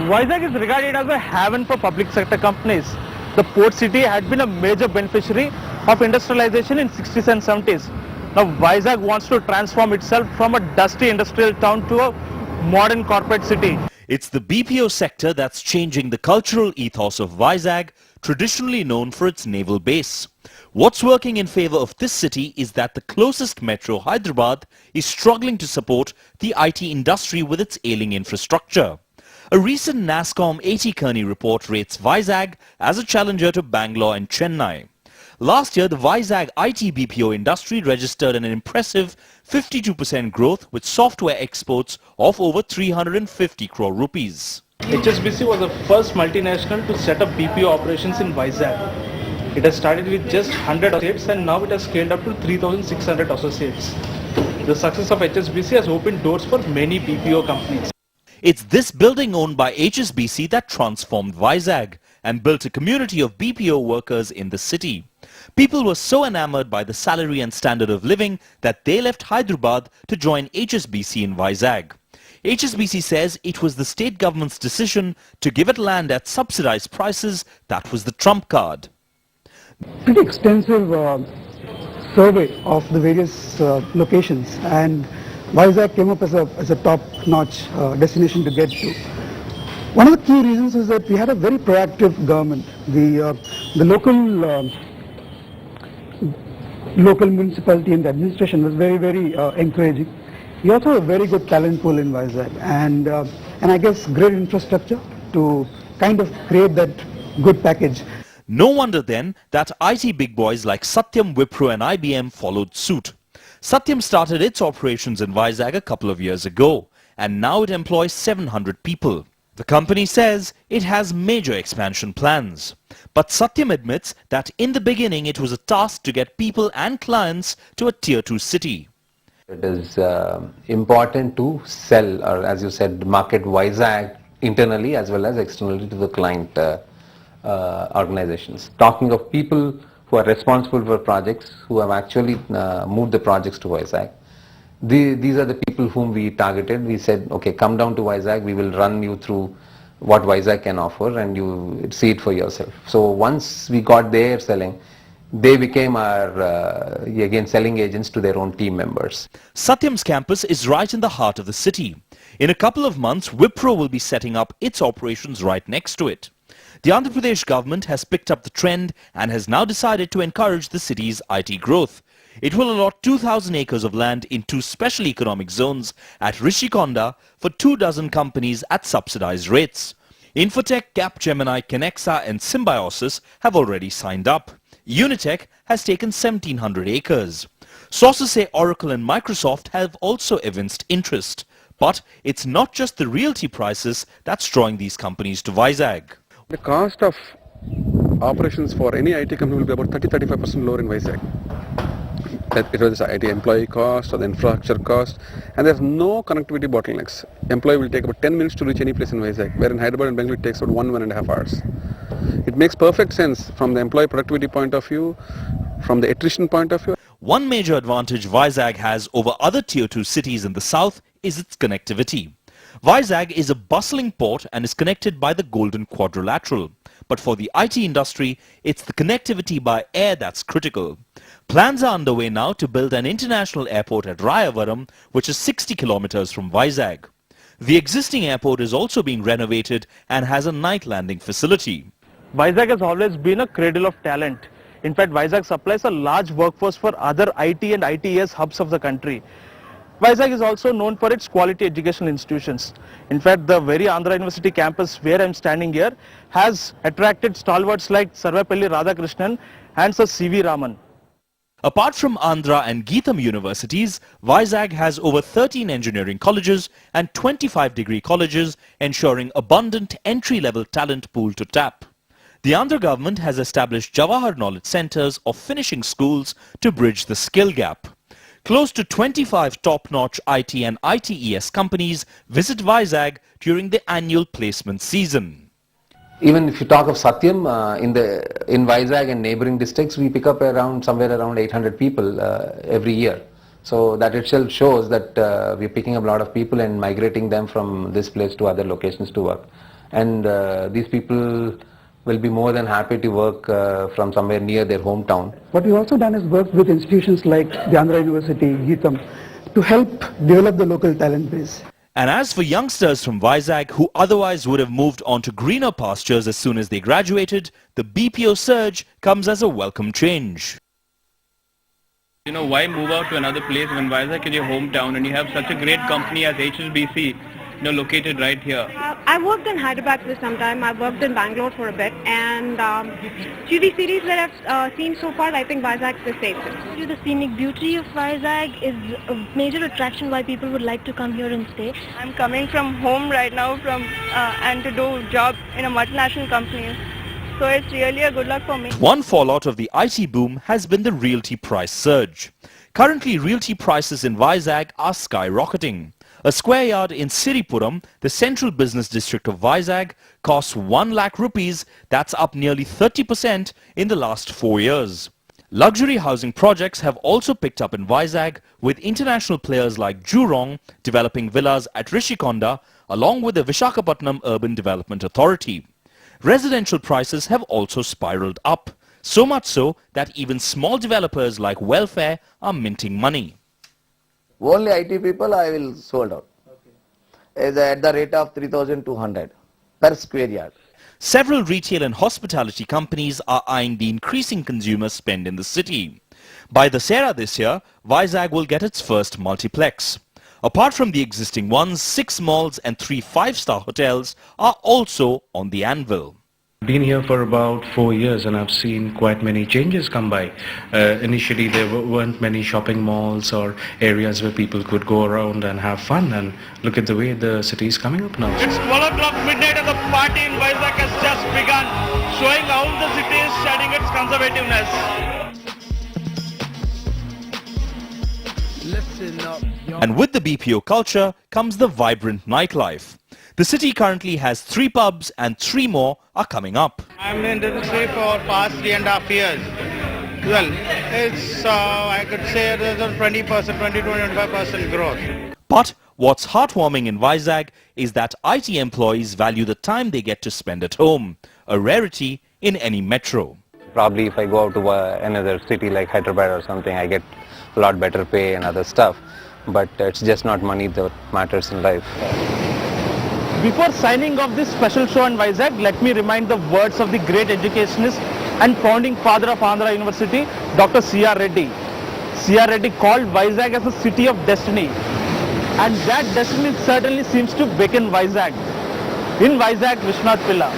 Vizag is regarded as a haven for public sector companies. The port city had been a major beneficiary of industrialization in 60s and 70s. Now Vizag wants to transform itself from a dusty industrial town to a modern corporate city. It's the BPO sector that's changing the cultural ethos of Vizag, traditionally known for its naval base. What's working in favor of this city is that the closest metro, Hyderabad, is struggling to support the IT industry with its ailing infrastructure. A recent NASSCOM 80 Kearney report rates Vizag as a challenger to Bangalore and Chennai. Last year, the Vizag IT BPO industry registered an impressive 52% growth with software exports of over 350 crore rupees. HSBC was the first multinational to set up BPO operations in Vizag. It has started with just 100 associates and now it has scaled up to 3,600 associates. The success of HSBC has opened doors for many BPO companies. It's this building owned by HSBC that transformed Vizag and built a community of BPO workers in the city. People were so enamored by the salary and standard of living that they left Hyderabad to join HSBC in Vizag. HSBC says it was the state government's decision to give it land at subsidized prices that was the trump card. Pretty extensive survey of the various locations, and Vizag came up as a top-notch destination to get to. One of the key reasons is that we had a very proactive government. The local municipality and the administration was very encouraging. We also have a very good talent pool in Vizag, and I guess great infrastructure to kind of create that good package. No wonder then that IT big boys like Satyam, Wipro and IBM followed suit. Satyam started its operations in Vizag a couple of years ago, and now it employs 700 people. The company says it has major expansion plans. But Satyam admits that in the beginning it was a task to get people and clients to a tier 2 city. It is important to sell, or as you said, market Vizag internally as well as externally to the client organizations. Talking of people who are responsible for projects, who have actually moved the projects to Vizag. These are the people whom we targeted. We said, okay, come down to Vizag, we will run you through what Vizag can offer and you see it for yourself. So once we got there selling, they became our, again, selling agents to their own team members. Satyam's campus is right in the heart of the city. In a couple of months, Wipro will be setting up its operations right next to it. The Andhra Pradesh government has picked up the trend and has now decided to encourage the city's IT growth. It will allot 2,000 acres of land in 2 special economic zones at Rishikonda for 24 companies at subsidized rates. Infotech, Capgemini, Kenexa and Symbiosis have already signed up. Unitech has taken 1,700 acres. Sources say Oracle and Microsoft have also evinced interest. But it's not just the realty prices that's drawing these companies to Vizag. The cost of operations for any IT company will be about 30-35% lower in Vizag. It was the IT employee cost or the infrastructure cost, and there's no connectivity bottlenecks. Employee will take about 10 minutes to reach any place in Vizag, where in Hyderabad and Bangalore it takes about 1.5 hours. It makes perfect sense from the employee productivity point of view, from the attrition point of view. One major advantage Vizag has over other tier 2 cities in the south is its connectivity. Vizag is a bustling port and is connected by the Golden Quadrilateral. But for the IT industry, it's the connectivity by air that's critical. Plans are underway now to build an international airport at Rayavaram, which is 60 kilometers from Vizag. The existing airport is also being renovated and has a night landing facility. Vizag has always been a cradle of talent. In fact, Vizag supplies a large workforce for other IT and ITES hubs of the country. Vizag is also known for its quality educational institutions. In fact, the very Andhra University campus where I am standing here has attracted stalwarts like Sarvepalli Radhakrishnan and Sir C.V. Raman. Apart from Andhra and Geetham universities, Vizag has over 13 engineering colleges and 25 degree colleges, ensuring abundant entry-level talent pool to tap. The Andhra government has established Jawahar Knowledge Centres of finishing schools to bridge the skill gap. Close to 25 top-notch IT and ITES companies visit Vizag during the annual placement season. Even if you talk of Satyam, in Vizag and neighboring districts, we pick up somewhere around 800 people every year. So that itself shows that we're picking up a lot of people and migrating them from this place to other locations to work. and these people will be more than happy to work from somewhere near their hometown. What we've also done is work with institutions like the Andhra University, Geetham, to help develop the local talent base. And as for youngsters from Vizag who otherwise would have moved on to greener pastures as soon as they graduated, the BPO surge comes as a welcome change. You know, why move out to another place when Vizag is your hometown and you have such a great company as HSBC, located right here? I worked in Hyderabad for some time. I worked in Bangalore for a bit, and to the cities that I've seen so far, I think Vizag is the safest. The scenic beauty of Vizag is a major attraction why people would like to come here and stay. I'm coming from home right now and to do a job in a multinational company. So it's really a good luck for me. One fallout of the IT boom has been the realty price surge. Currently, realty prices in Vizag are skyrocketing. A square yard in Siripuram, the central business district of Vizag, costs 1 lakh rupees. That's up nearly 30% in the last 4 years. Luxury housing projects have also picked up in Vizag, with international players like Jurong developing villas at Rishikonda, along with the Visakhapatnam Urban Development Authority. Residential prices have also spiraled up, so much so that even small developers like Welfare are minting money. Only IT people I will sold out. Is at the rate of 3,200 per square yard. Several retail and hospitality companies are eyeing the increasing consumer spend in the city. By Dussehra this year, Vizag will get its first multiplex. Apart from the existing ones, 6 malls and 3 5-star hotels are also on the anvil. Been here for about 4 years and I've seen quite many changes come by. Initially there weren't many shopping malls or areas where people could go around and have fun, and look at the way the city is coming up now. It's 12 o'clock midnight and the party in Vizag has just begun, showing how the city is shedding its conservativeness. And with the BPO culture comes the vibrant nightlife. The city currently has 3 pubs and 3 more are coming up. I'm in the industry for past 3.5 years. Well, it's, I could say there's a 20-25% growth. But what's heartwarming in Vizag is that IT employees value the time they get to spend at home, a rarity in any metro. Probably if I go out to another city like Hyderabad or something, I get a lot better pay and other stuff. But it's just not money that matters in life. Before signing off this special show on Vizag, let me remind the words of the great educationist and founding father of Andhra University, Dr. C.R. Reddy. C.R. Reddy called Vizag as a city of destiny. And that destiny certainly seems to beckon Vizag. In Vizag, Vishnath Pilla.